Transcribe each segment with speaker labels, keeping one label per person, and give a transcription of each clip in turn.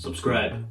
Speaker 1: subscribe.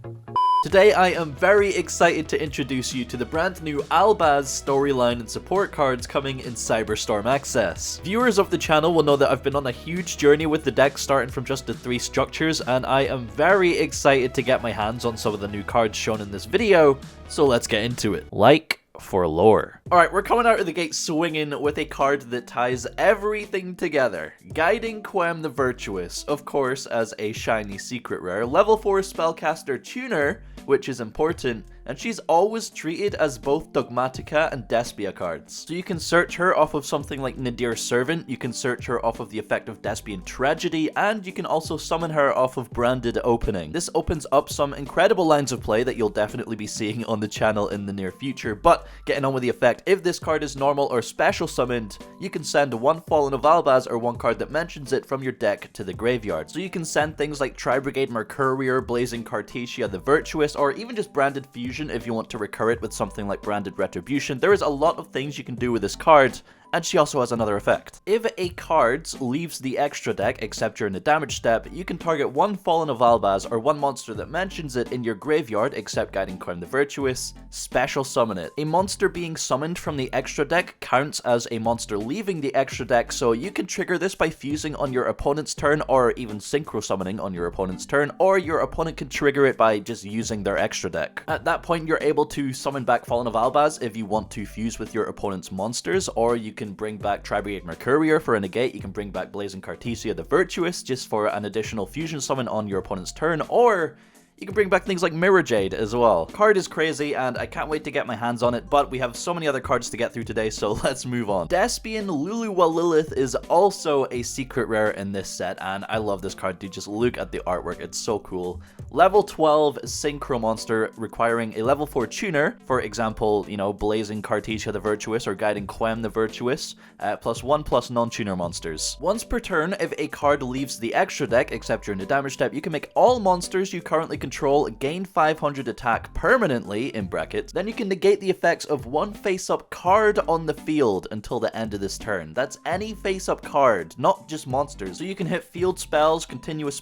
Speaker 2: Today I am very excited to introduce you to the brand new Albaz storyline and support cards coming in Cyberstorm Access. Viewers of the channel will know that I've been on a huge journey with the deck starting from just the 3 structures, and I am very excited to get my hands on some of the new cards shown in this video, so let's get into it. Like for lore. Alright, we're coming out of the gate swinging with a card that ties everything together. Guiding Quem the Virtuous, of course, as a shiny secret rare, level 4 spellcaster tuner, which is important, and she's always treated as both Dogmatica and Despia cards. So you can search her off of something like Nadir's Servant, you can search her off of the effect of Despian Tragedy, and you can also summon her off of Branded Opening. This opens up some incredible lines of play that you'll definitely be seeing on the channel in the near future, but getting on with the effect, if this card is normal or special summoned, you can send one Fallen of Albaz or one card that mentions it from your deck to the graveyard. So you can send things like Tri-Brigade Mercurier, Blazing Cartesia the Virtuous, or even just Branded Fusion if you want to recur it with something like Branded Retribution. There is a lot of things you can do with this card, and she also has another effect. If a card leaves the extra deck, except during the damage step, you can target one Fallen of Albaz or one monster that mentions it in your graveyard, except Guiding Quem the Virtuous, special summon it. A monster being summoned from the extra deck counts as a monster leaving the extra deck, so you can trigger this by fusing on your opponent's turn, or even synchro summoning on your opponent's turn, or your opponent can trigger it by just using their extra deck. At that point, you're able to summon back Fallen of Albaz if you want to fuse with your opponent's monsters, or you can bring back Tri-Brigade Mercurier for a negate, you can bring back Blazing Cartesia the Virtuous just for an additional fusion summon on your opponent's turn, or you can bring back things like Mirror Jade as well. Card is crazy and I can't wait to get my hands on it, but we have so many other cards to get through today, so let's move on. Despian Luluwa Lilith is also a secret rare in this set, and I love this card, dude. Just look at the artwork, it's so cool. Level 12 synchro monster requiring a level 4 tuner, for example, you know, Blazing Cartesia the Virtuous or Guiding Quem the Virtuous, +1/+ non-tuner monsters. Once per turn, if a card leaves the extra deck, except during the damage step, you can make all monsters you currently control gain 500 attack permanently, in brackets. Then you can negate the effects of one face-up card on the field until the end of this turn. That's any face-up card, not just monsters. So you can hit field spells, continuous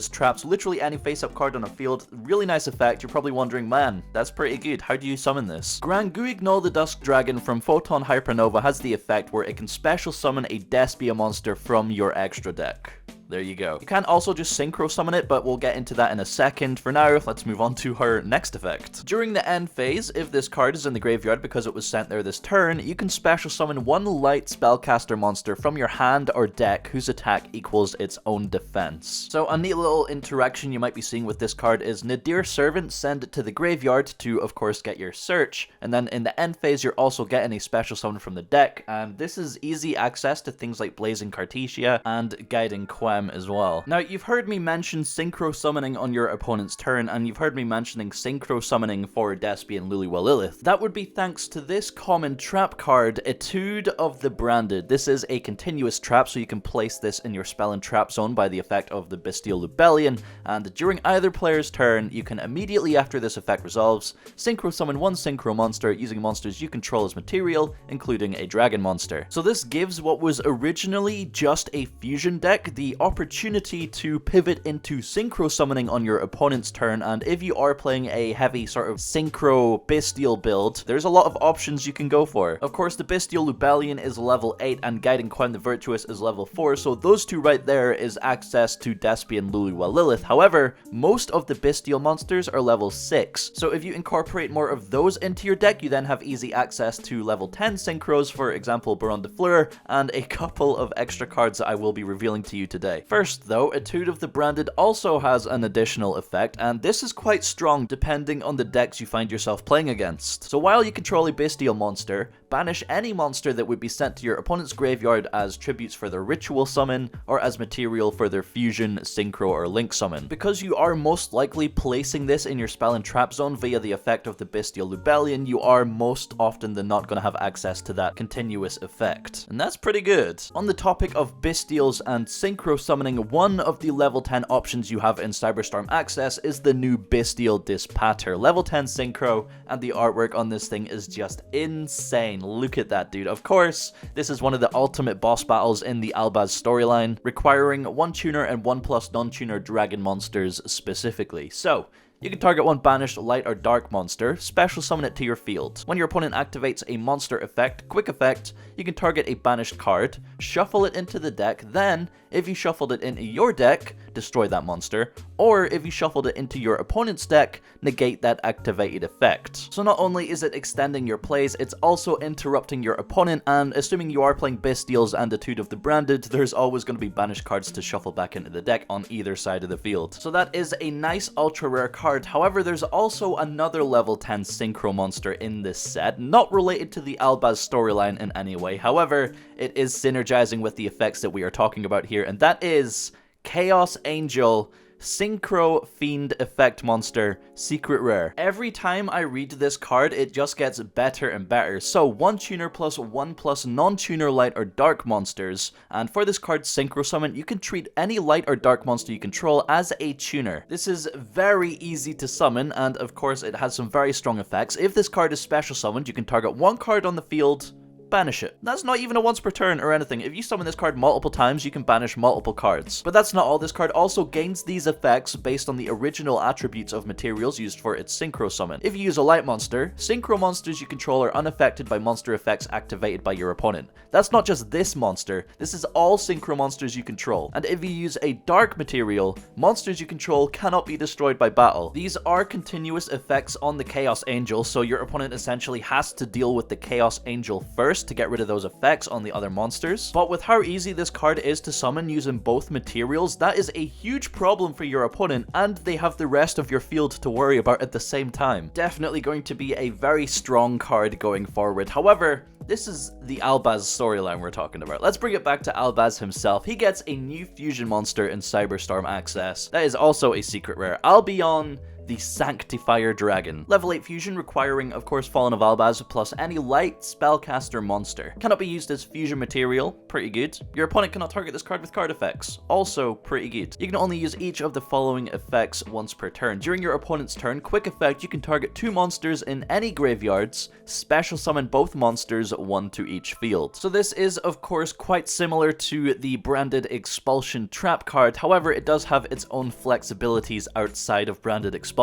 Speaker 2: traps, literally any face-up card on a field. Really nice effect. You're probably wondering, man, that's pretty good. How do you summon this? Granguignol the Dusk Dragon from Photon Hypernova has the effect where it can special summon a Despia monster from your extra deck. There you go. You can also just synchro summon it, but we'll get into that in a second. For now, let's move on to her next effect. During the end phase, if this card is in the graveyard because it was sent there this turn, you can special summon one light spellcaster monster from your hand or deck whose attack equals its own defense. So a neat little interaction you might be seeing with this card is Nadir's Servant, send it to the graveyard to, of course, get your search, and then in the end phase, you're also getting a special summon from the deck, and this is easy access to things like Blazing Cartesia and Guiding Quem as well. Now, you've heard me mention synchro summoning on your opponent's turn, and you've heard me mentioning synchro summoning for Despian Luluwa Lilith. That would be thanks to this common trap card, Etude of the Branded. This is a continuous trap, so you can place this in your spell and trap zone by the effect of the Bestial Lubellion, and during either player's turn, you can immediately after this effect resolves, synchro summon one synchro monster using monsters you control as material, including a dragon monster. So this gives what was originally just a fusion deck the opportunity to pivot into synchro summoning on your opponent's turn, and if you are playing a heavy sort of synchro bestial build, there's a lot of options you can go for. Of course, the Bestial Lubellion is level 8 and Guiding Quem the Virtuous is level 4, so those two right there is access to Despian Luluwa Lilith. However, most of the bestial monsters are level 6, so if you incorporate more of those into your deck, you then have easy access to level 10 synchros, for example Baron de Fleur, and a couple of extra cards that I will be revealing to you today. First though, Etude of the Branded also has an additional effect, and this is quite strong depending on the decks you find yourself playing against. So while you control a bestial monster, banish any monster that would be sent to your opponent's graveyard as tributes for their ritual summon, or as material for their fusion, synchro, or link summon. Because you are most likely placing this in your spell and trap zone via the effect of the Bestial Lubellion, you are most often than not going to have access to that continuous effect. And that's pretty good. On the topic of bestials and synchro summoning, one of the level 10 options you have in Cyberstorm Access is the new Bestial Dispater. Level 10 synchro, and the artwork on this thing is just insane. Look at that, dude. Of course, this is one of the ultimate boss battles in the Albaz storyline, requiring 1 tuner and 1+ non-tuner dragon monsters specifically. So, you can target one banished light or dark monster, special summon it to your field. When your opponent activates a monster effect, quick effect, you can target a banished card, shuffle it into the deck, then, if you shuffled it into your deck, destroy that monster, or if you shuffled it into your opponent's deck, negate that activated effect. So not only is it extending your plays, it's also interrupting your opponent, and assuming you are playing Bestials and Etude of the Branded, there's always going to be banished cards to shuffle back into the deck on either side of the field. So that is a nice ultra rare card. However, there's also another level 10 synchro monster in this set, not related to the Albaz storyline in any way. However, it is synergizing with the effects that we are talking about here, and that is Chaos Angel Synchro Fiend Effect Monster, Secret Rare. Every time I read this card, it just gets better and better. So 1 tuner plus 1+ non-tuner light or dark monsters, and for this card Synchro Summon, you can treat any light or dark monster you control as a tuner. This is very easy to summon, and of course it has some very strong effects. If this card is special summoned, you can target one card on the field, banish it. That's not even a once per turn or anything. If you summon this card multiple times, you can banish multiple cards. But that's not all. This card also gains these effects based on the original attributes of materials used for its synchro summon. If you use a light monster, synchro monsters you control are unaffected by monster effects activated by your opponent. That's not just this monster, this is all synchro monsters you control. And if you use a dark material, monsters you control cannot be destroyed by battle. These are continuous effects on the Chaos Angel, so your opponent essentially has to deal with the Chaos Angel first to get rid of those effects on the other monsters. But with how easy this card is to summon using both materials, that is a huge problem for your opponent, and they have the rest of your field to worry about at the same time. Definitely going to be a very strong card going forward. However, this is the Albaz storyline we're talking about. Let's bring it back to Albaz himself. He gets a new fusion monster in Cyberstorm Access. That is also a secret rare. Albion, the Sanctifier Dragon. Level 8 fusion requiring, of course, Fallen of Albaz plus any light spellcaster monster. Cannot be used as fusion material, pretty good. Your opponent cannot target this card with card effects, also pretty good. You can only use each of the following effects once per turn. During your opponent's turn, quick effect, you can target 2 monsters in any graveyards, special summon both monsters, 1 to each field. So this is, of course, quite similar to the branded Expulsion Trap card. However, it does have its own flexibilities outside of branded Expulsion.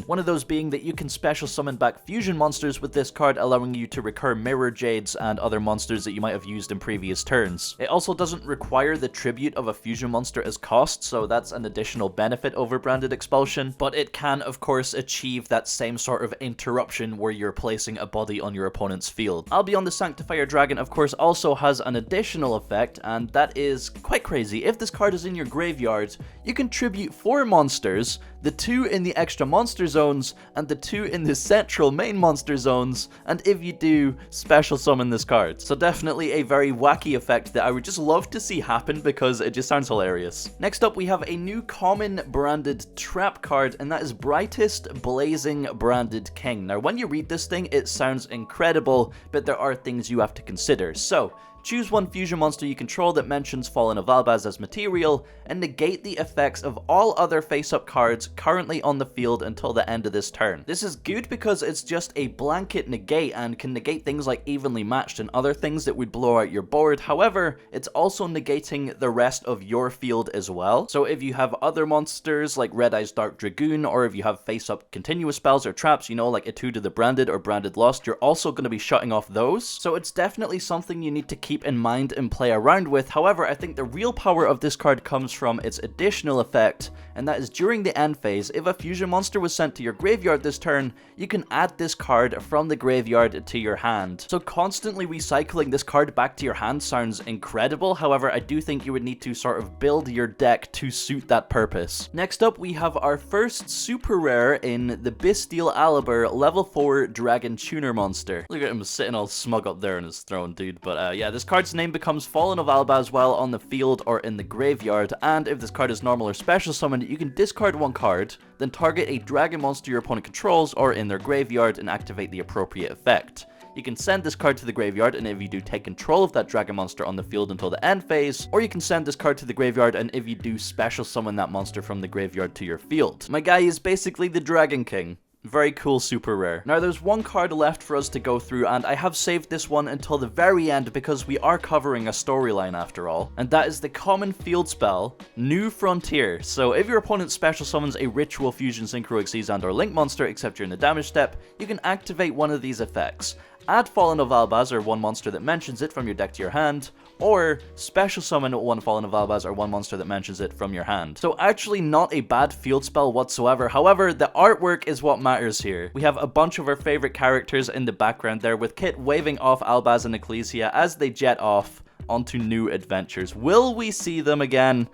Speaker 2: One of those being that you can special summon back fusion monsters with this card, allowing you to recur Mirror Jades and other monsters that you might have used in previous turns. It also doesn't require the tribute of a fusion monster as cost, so that's an additional benefit over branded Expulsion, but it can of course achieve that same sort of interruption where you're placing a body on your opponent's field. Albion the Sanctifier Dragon of course also has an additional effect, and that is quite crazy. If this card is in your graveyard, you can tribute 4 monsters, the 2 in the extra monster zones, and the 2 in the central main monster zones, and if you do, special summon this card. So definitely a very wacky effect that I would just love to see happen because it just sounds hilarious. Next up, we have a new common branded trap card, and that is Brightest Blazing Branded King. Now, when you read this thing, it sounds incredible, but there are things you have to consider. So, choose one fusion monster you control that mentions Fallen of Albaz as material, and negate the effects of all other face-up cards currently on the field until the end of this turn. This is good because it's just a blanket negate and can negate things like Evenly Matched and other things that would blow out your board. However, it's also negating the rest of your field as well. So if you have other monsters like Red Eyes Dark Dragoon, or if you have face-up continuous spells or traps, you know, like Etude of the Branded or Branded Lost, you're also going to be shutting off those. So it's definitely something you need to keep in mind and play around with. However, I think the real power of this card comes from its additional effect, and that is during the end phase, if a fusion monster was sent to your graveyard this turn, you can add this card from the graveyard to your hand. So constantly recycling this card back to your hand sounds incredible. However, I do think you would need to sort of build your deck to suit that purpose. Next up, we have our first super rare in the Bestial Aliber level 4 Dragon Tuner monster. Look at him sitting all smug up there in his throne, dude. But yeah, this card's name becomes Fallen of Albaz while on the field or in the graveyard, and if this card is normal or special summoned, you can discard one card, then target a dragon monster your opponent controls or in their graveyard and activate the appropriate effect. You can send this card to the graveyard, and if you do, take control of that dragon monster on the field until the end phase, or you can send this card to the graveyard, and if you do, special summon that monster from the graveyard to your field. My guy is basically the Dragon King. Very cool, super rare. Now there's one card left for us to go through, and I have saved this one until the very end because we are covering a storyline after all. And that is the common field spell, New Frontier. So if your opponent special summons a Ritual Fusion Synchro Xyz and or Link monster, except you're in the damage step, you can activate one of these effects. Add Fallen of Albaz or one monster that mentions it from your deck to your hand, or special summon one Fallen of Albaz or one monster that mentions it from your hand. So actually not a bad field spell whatsoever. However, the artwork is what matters here. We have a bunch of our favorite characters in the background there, with Kit waving off Albaz and Ecclesia as they jet off onto new adventures. Will we see them again?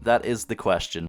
Speaker 2: That is the question.